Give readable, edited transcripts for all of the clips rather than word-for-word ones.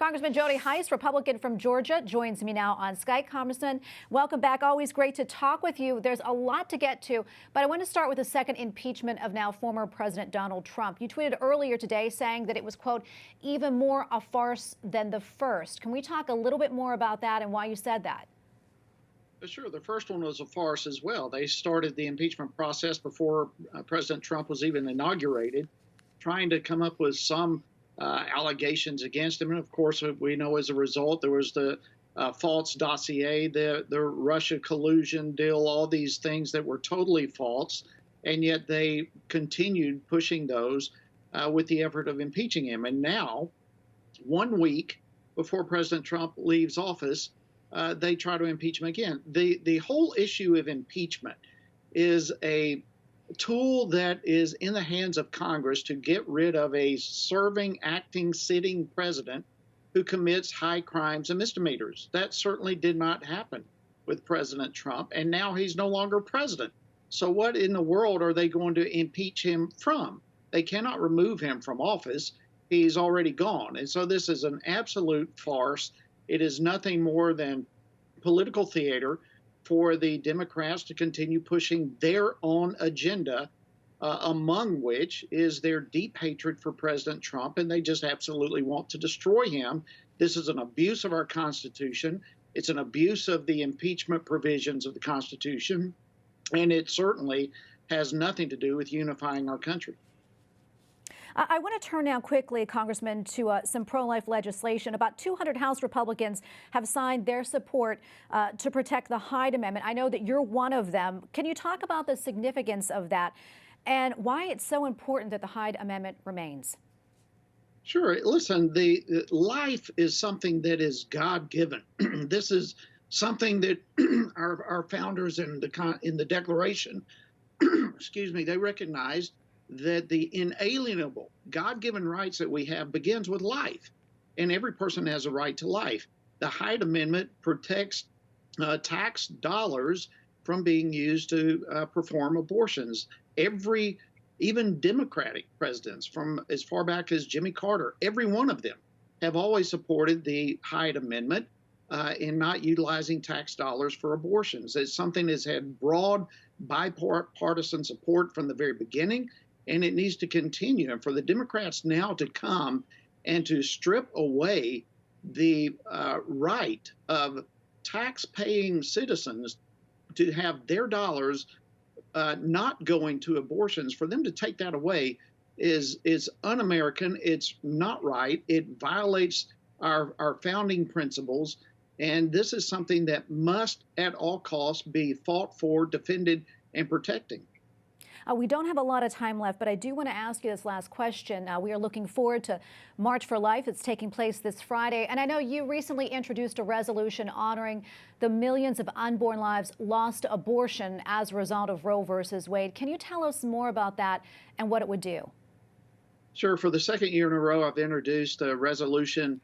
Congressman Jody Hice, Republican from Georgia, joins me now on Skype. Congressman, welcome back. Always great to talk with you. There's a lot to get to, but I want to start with the second impeachment of now former President Donald Trump. You tweeted earlier today saying that it was, quote, even more a farce than the first. Can we talk a little bit more about that and why you said that? Sure. The first one was a farce as well. They started the impeachment process before President Trump was even inaugurated, trying to come up with some allegations against him. And of course, we know as a result, there was the false dossier, the Russia collusion deal, all these things that were totally false. And yet they continued pushing those with the effort of impeaching him. And now, 1 week before President Trump leaves office, they try to impeach him again. The whole issue of impeachment is a tool that is in the hands of Congress to get rid of a serving, acting, sitting president who commits high crimes and misdemeanors. That certainly did not happen with President Trump, and now he's no longer president. So what in the world are they going to impeach him from? They cannot remove him from office. He's already gone. And so this is an absolute farce. It is nothing more than political theater for the Democrats to continue pushing their own agenda, among which is their deep hatred for President Trump, and they just absolutely want to destroy him. This is an abuse of our Constitution. It's an abuse of the impeachment provisions of the Constitution, and it certainly has nothing to do with unifying our country. I want to turn now quickly, Congressman, to some pro-life legislation. About 200 House Republicans have signed their support to protect the Hyde Amendment. I know that you're one of them. Can you talk about the significance of that and why it's so important that the Hyde Amendment remains? Sure. Listen, the life is something that is God-given. This is something that our founders in the Declaration, excuse me, they recognized that the inalienable God-given rights that we have begins with life, and every person has a right to life. The Hyde Amendment protects tax dollars from being used to perform abortions. Even Democratic presidents from as far back as Jimmy Carter, every one of them have always supported the Hyde Amendment in not utilizing tax dollars for abortions. It's something that's had broad bipartisan support from the very beginning, and it needs to continue. And for the Democrats now to come and to strip away the right of tax-paying citizens to have their dollars not going to abortions, for them to take that away is un-American. It's not right. It violates our founding principles. And this is something that must, at all costs, be fought for, defended, and protecting. We don't have a lot of time left, but I do want to ask you this last question. We are looking forward to March for Life. It's taking place this Friday. And I know you recently introduced a resolution honoring the millions of unborn lives lost to abortion as a result of Roe versus Wade. Can you tell us more about that and what it would do? Sure. For the second year in a row, I've introduced a resolution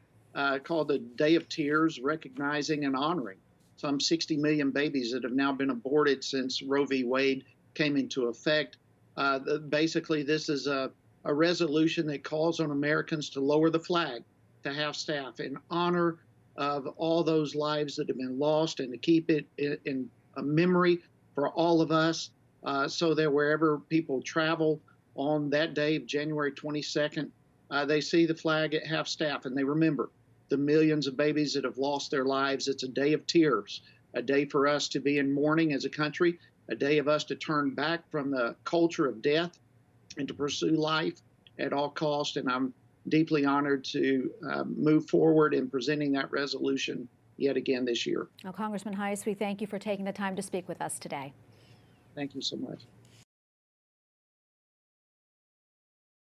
called the Day of Tears, recognizing and honoring some 60 million babies that have now been aborted since Roe v. Wade came into effect. Basically, this is a resolution that calls on Americans to lower the flag, to have staff in honor of all those lives that have been lost, and to keep it in a memory for all of us, so that wherever people travel on that day of January 22nd, they see the flag at half staff and they remember the millions of babies that have lost their lives. It's a day of tears, a day for us to be in mourning as a country, a day of us to turn back from the culture of death and to pursue life at all costs. And I'm deeply honored to move forward in presenting that resolution yet again this year. Well, Congressman Hice, we thank you for taking the time to speak with us today. Thank you so much.